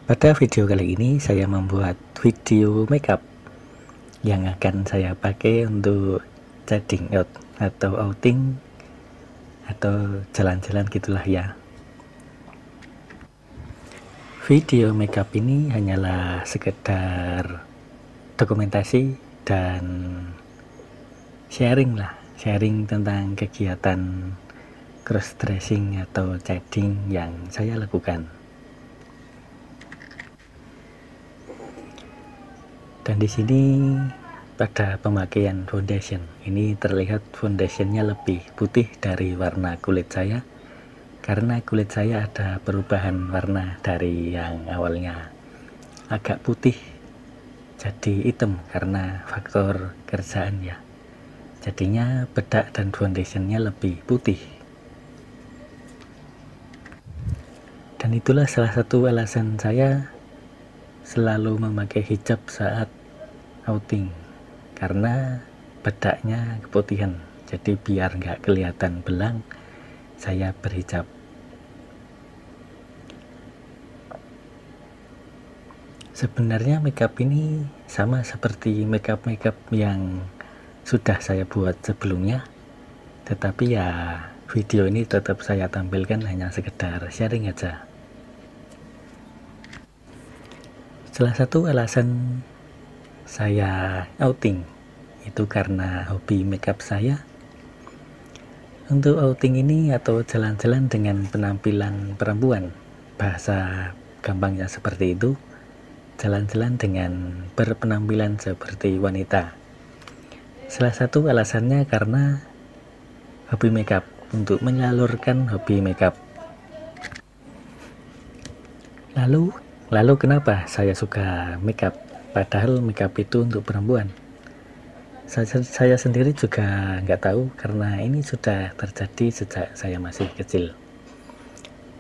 Pada video kali ini saya membuat video makeup yang akan saya pakai untuk chatting out atau outing atau jalan-jalan gitulah ya. Video makeup ini hanyalah sekedar dokumentasi dan sharing tentang kegiatan cross dressing atau chatting yang saya lakukan. Dan di sini pada pemakaian foundation ini terlihat foundationnya lebih putih dari warna kulit saya, karena kulit saya ada perubahan warna dari yang awalnya agak putih jadi hitam karena faktor kerjaan ya. Jadinya bedak dan foundationnya lebih putih. Dan itulah salah satu alasan saya selalu memakai hijab saat outing, karena bedaknya keputihan, jadi biar nggak kelihatan belang saya berhijab. Sebenarnya makeup ini sama seperti makeup yang sudah saya buat sebelumnya, tetapi ya video ini tetap saya tampilkan hanya sekedar sharing aja. Salah satu alasan saya outing itu karena hobi makeup saya. Untuk outing ini atau jalan-jalan dengan penampilan perempuan, bahasa gampangnya seperti itu, jalan-jalan dengan berpenampilan seperti wanita. Salah satu alasannya karena hobi makeup, untuk menyalurkan hobi makeup. Lalu kenapa saya suka makeup? Padahal makeup itu untuk perempuan. Saya sendiri juga nggak tahu, karena ini sudah terjadi sejak saya masih kecil.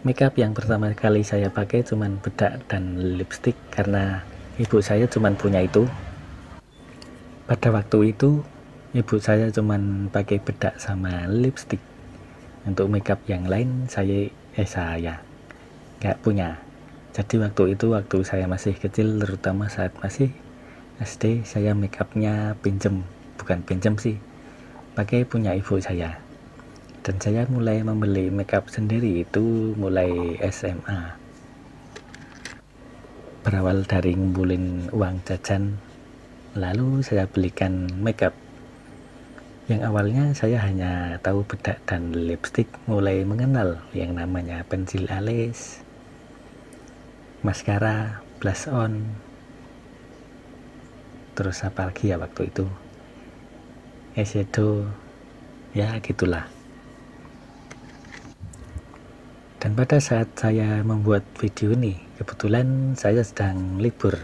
Makeup yang pertama kali saya pakai cuman bedak dan lipstick, karena ibu saya cuman punya itu. Pada waktu itu ibu saya cuman pakai bedak sama lipstick. Untuk makeup yang lain saya nggak punya. Jadi waktu saya masih kecil, terutama saat masih SD, saya makeupnya bukan pinjem sih, pakai punya ibu saya. Dan saya mulai membeli makeup sendiri itu mulai SMA. Berawal dari ngumpulin uang jajan, lalu saya belikan makeup. Yang awalnya saya hanya tahu bedak dan lipstick, mulai mengenal yang namanya pensil alis, maskara, blush on, terus apa lagi ya waktu itu, eyeshadow, ya gitulah. Dan pada saat saya membuat video ini, kebetulan saya sedang libur.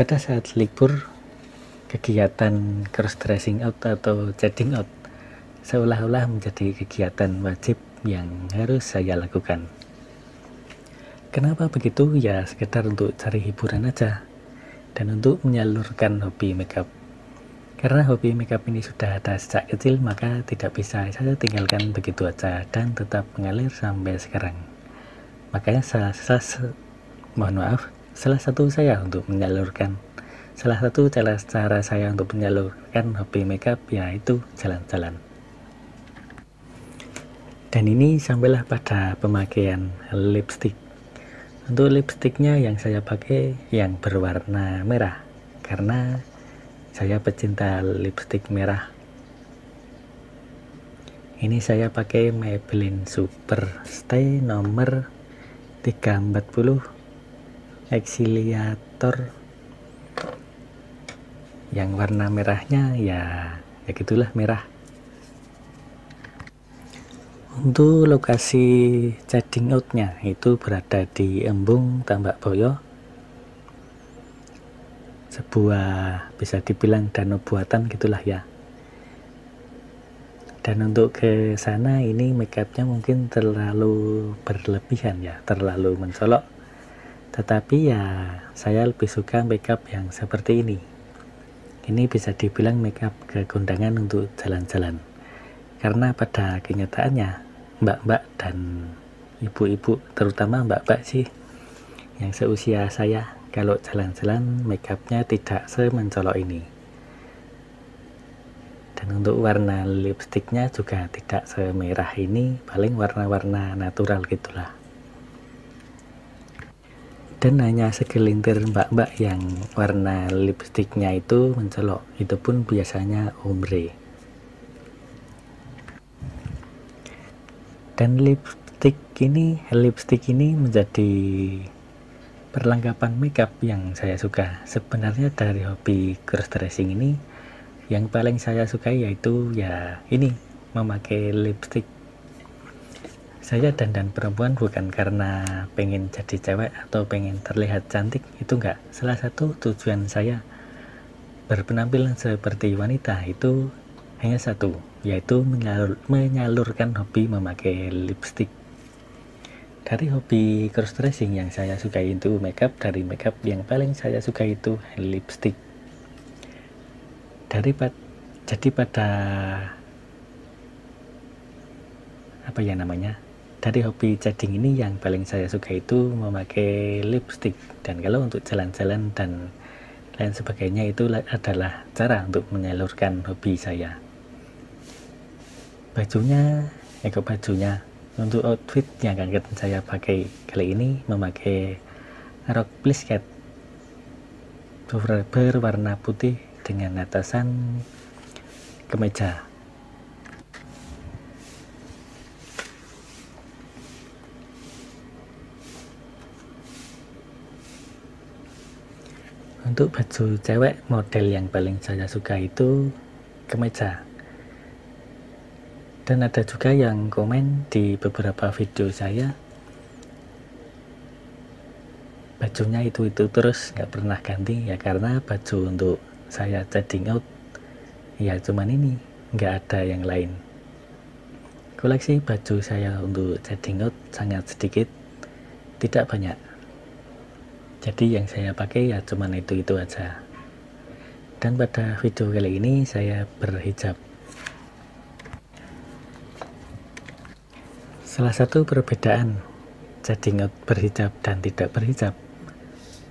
Pada saat libur, kegiatan cross dressing out atau chatting out seolah-olah menjadi kegiatan wajib yang harus saya lakukan. Kenapa begitu? Ya sekedar untuk cari hiburan aja dan untuk menyalurkan hobi makeup. Karena hobi makeup ini sudah ada sejak kecil, maka tidak bisa saya tinggalkan begitu aja dan tetap mengalir sampai sekarang. Makanya salah satu cara saya untuk menyalurkan hobi makeup yaitu jalan-jalan. Dan ini sampailah pada pemakaian lipstick. Untuk lipstiknya yang saya pakai yang berwarna merah, karena saya pecinta lipstik merah. Ini saya pakai Maybelline Super Stay nomor 340 Exfoliator. Yang warna merahnya ya gitulah, merah. Untuk lokasi chatting outnya itu berada di Embung, Tambak Boyo, sebuah bisa dibilang danau buatan gitulah ya. Dan untuk ke sana ini makeupnya mungkin terlalu berlebihan ya, terlalu mencolok, tetapi ya saya lebih suka makeup yang seperti ini. Ini bisa dibilang makeup ke kondangan untuk jalan-jalan, karena pada kenyataannya mbak-mbak dan ibu-ibu, terutama mbak-mbak sih, yang seusia saya kalau jalan-jalan makeupnya tidak semencolok ini. Dan untuk warna lipstiknya juga tidak semerah ini, paling warna-warna natural gitulah. Dan hanya segelintir mbak-mbak yang warna lipstiknya itu mencolok, itu pun biasanya ombre. Dan lipstik ini menjadi perlengkapan makeup yang saya suka. Sebenarnya dari hobi cross dressing ini yang paling saya sukai yaitu ya ini, memakai lipstik. Saya dandan perempuan bukan karena pengen jadi cewek atau pengen terlihat cantik, itu enggak. Salah satu tujuan saya berpenampilan seperti wanita itu hanya satu, yaitu menyalurkan hobi memakai lipstik. Dari hobi cross dressing yang saya sukai itu makeup, dari makeup yang paling saya suka itu lipstik. Jadi pada apa ya namanya, dari hobi chatting ini yang paling saya suka itu memakai lipstik. Dan kalau untuk jalan-jalan dan lain sebagainya itu adalah cara untuk menyalurkan hobi saya. Bajunya untuk outfit yang akan saya pakai kali ini memakai rok plisket berwarna putih dengan atasan kemeja. Untuk baju cewek model yang paling saya suka itu kemeja. Dan ada juga yang komen di beberapa video saya, bajunya itu terus nggak pernah ganti ya, karena baju untuk saya chatting out ya cuman ini, nggak ada yang lain. Koleksi baju saya untuk chatting out sangat sedikit, tidak banyak. Jadi yang saya pakai ya cuman itu aja. Dan pada video kali ini saya berhijab. Salah satu perbedaan chatting out berhijab dan tidak berhijab,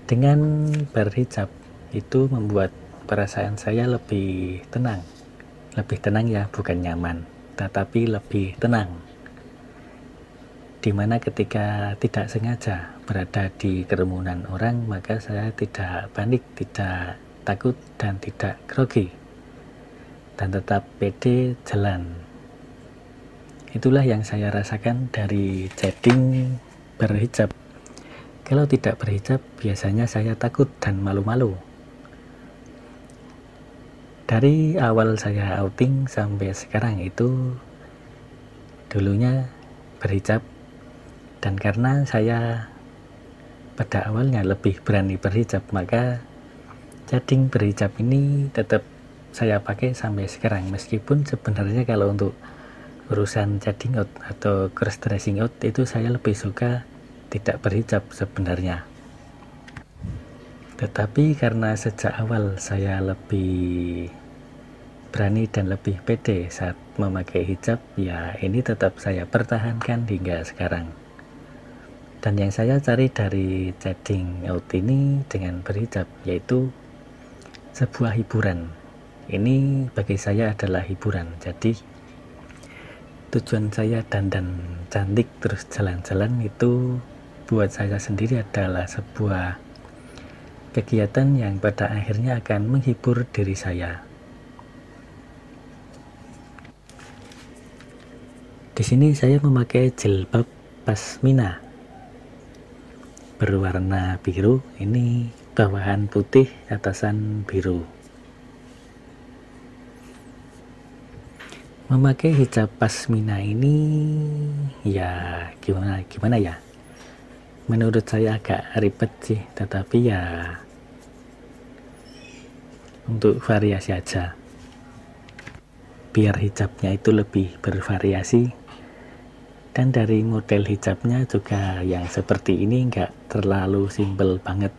dengan berhijab itu membuat perasaan saya lebih tenang ya, bukan nyaman, tetapi lebih tenang. Dimana ketika tidak sengaja berada di kerumunan orang, maka saya tidak panik, tidak takut, dan tidak grogi, dan tetap pede jalan. Itulah yang saya rasakan dari chatting berhijab. Kalau tidak berhijab biasanya saya takut dan malu-malu. Dari awal saya outing sampai sekarang itu dulunya berhijab, dan karena saya pada awalnya lebih berani berhijab, maka chatting berhijab ini tetap saya pakai sampai sekarang. Meskipun sebenarnya kalau untuk urusan chatting out atau cross dressing out itu saya lebih suka tidak berhijab sebenarnya. Tetapi karena sejak awal saya lebih berani dan lebih pede saat memakai hijab, ya ini tetap saya pertahankan hingga sekarang. Dan yang saya cari dari chatting out ini dengan berhijab yaitu sebuah hiburan. Ini bagi saya adalah hiburan. Jadi tujuan saya dandan cantik terus jalan-jalan itu buat saya sendiri adalah sebuah kegiatan yang pada akhirnya akan menghibur diri saya. Di sini saya memakai jilbab pasmina berwarna biru, ini bawahan putih, atasan biru. Memakai hijab pasmina ini ya gimana ya, menurut saya agak ribet sih, tetapi ya untuk variasi aja, biar hijabnya itu lebih bervariasi. Dan dari model hijabnya juga yang seperti ini nggak terlalu simpel banget.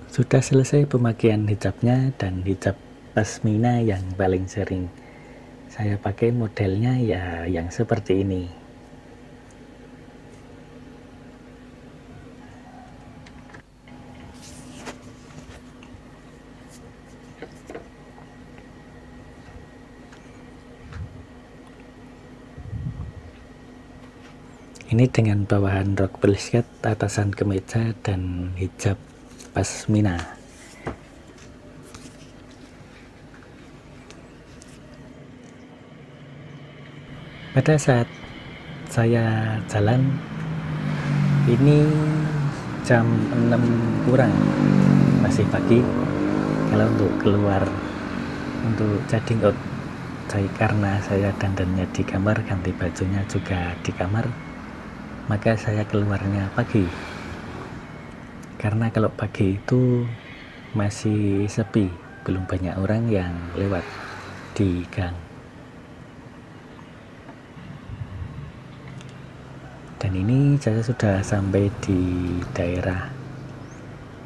Sudah selesai pemakaian hijabnya, dan hijab pasmina yang paling sering saya pakai modelnya ya yang seperti ini. Ini dengan bawahan rok belisket, atasan kemeja, dan hijab pasmina. Pada saat saya jalan, ini jam 6 kurang, masih pagi. Kalau untuk keluar untuk chatting out, karena saya dandannya di kamar, ganti bajunya juga di kamar, maka saya keluarnya pagi. Karena kalau pagi itu masih sepi, belum banyak orang yang lewat di gang. Dan ini saya sudah sampai di daerah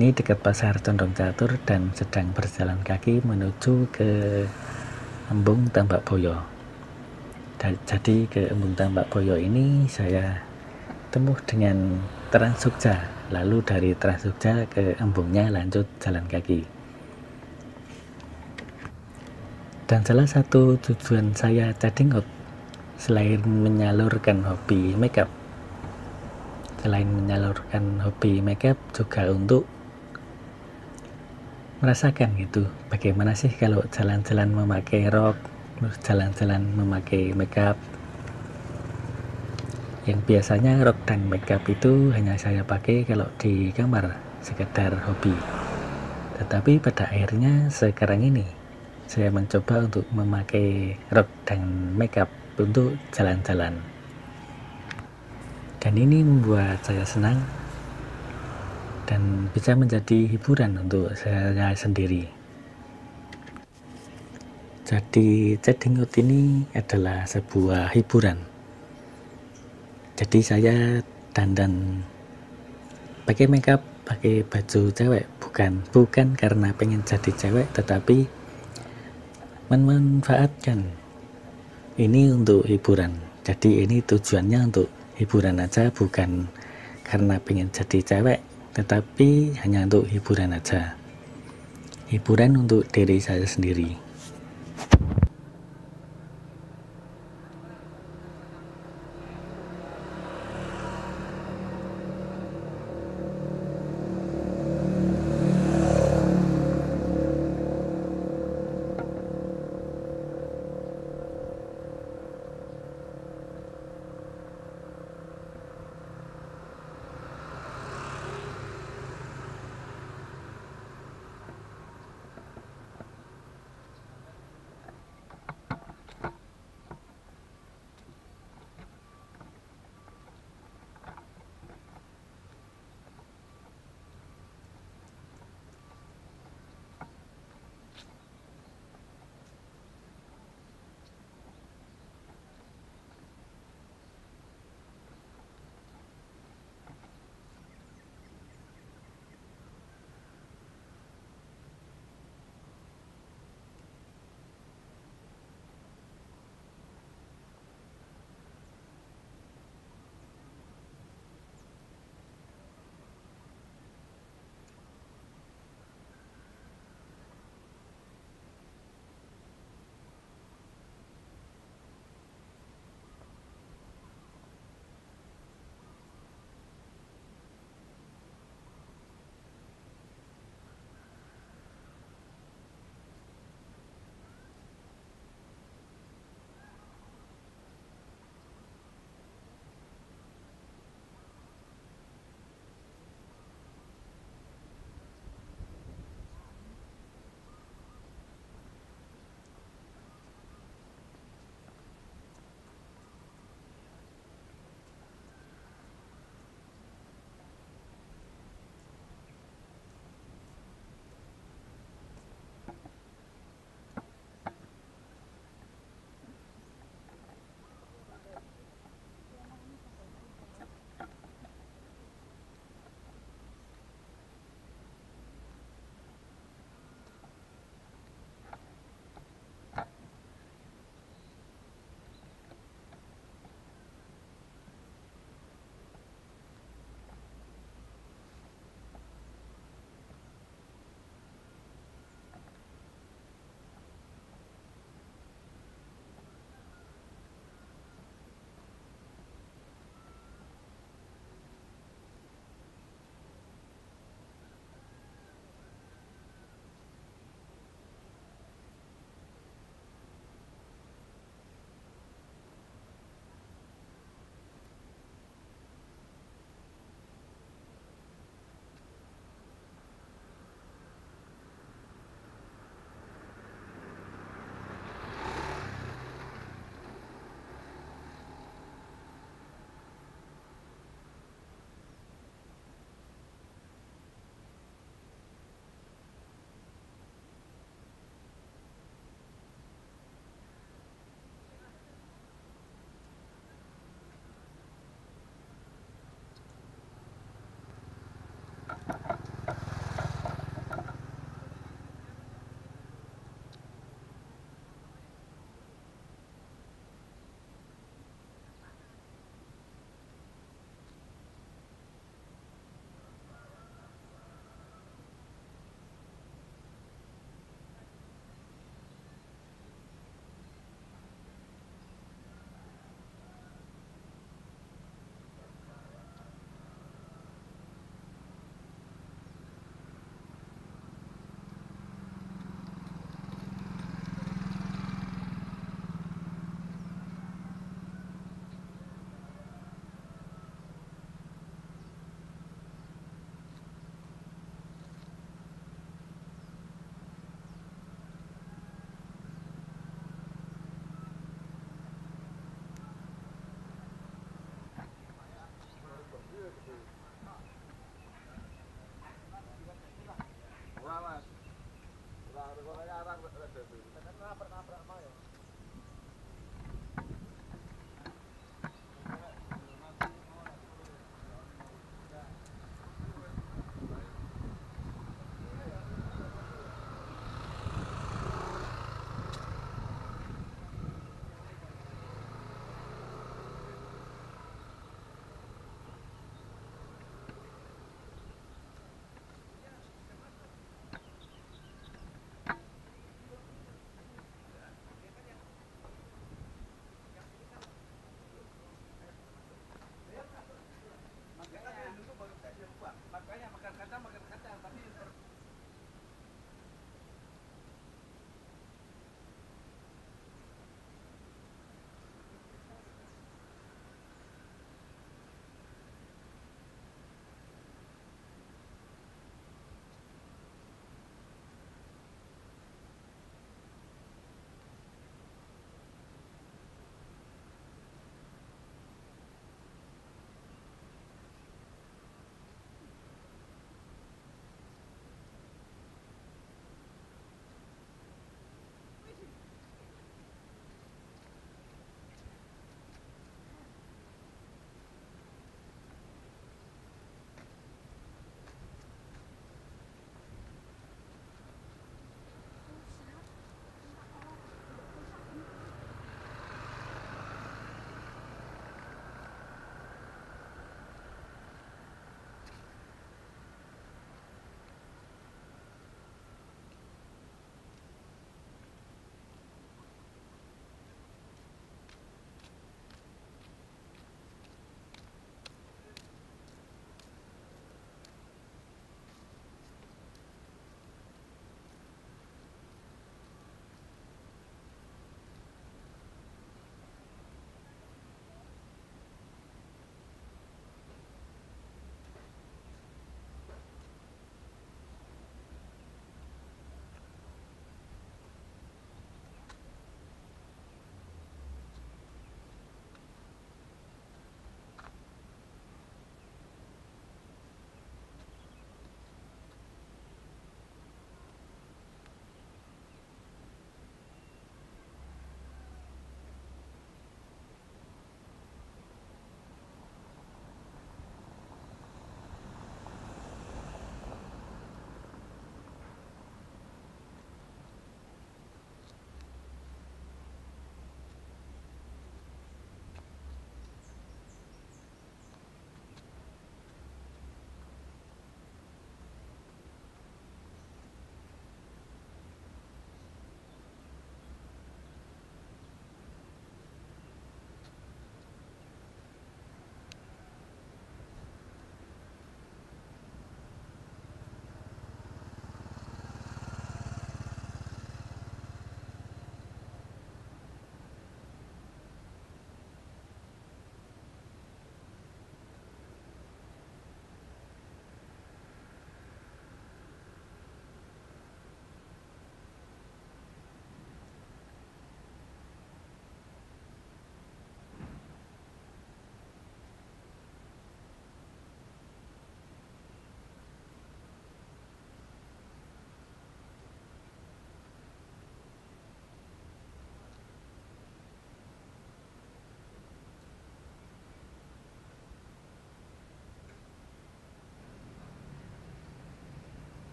ini dekat Pasar Condong Catur, dan sedang berjalan kaki menuju ke Embung Tambak Boyo. Jadi ke Embung Tambak Boyo ini saya tempuh dengan Trans Jogja, lalu dari Trans Jogja ke Embungnya lanjut jalan kaki. Dan salah satu tujuan saya chatting out, selain menyalurkan hobi makeup, juga untuk merasakan gitu, bagaimana sih kalau jalan-jalan memakai rok, terus jalan-jalan memakai makeup. Yang biasanya rok dan makeup itu hanya saya pakai kalau di kamar, sekedar hobi. Tetapi pada akhirnya sekarang ini saya mencoba untuk memakai rok dan makeup untuk jalan-jalan. Dan ini membuat saya senang dan bisa menjadi hiburan untuk saya sendiri. Jadi chatting out ini adalah sebuah hiburan. Jadi saya dandan pakai makeup, pakai baju cewek, bukan karena pengen jadi cewek, tetapi memanfaatkan ini untuk hiburan. Jadi ini tujuannya untuk hiburan aja, bukan karena pengen jadi cewek, tetapi hanya untuk hiburan aja. Hiburan untuk diri saya sendiri.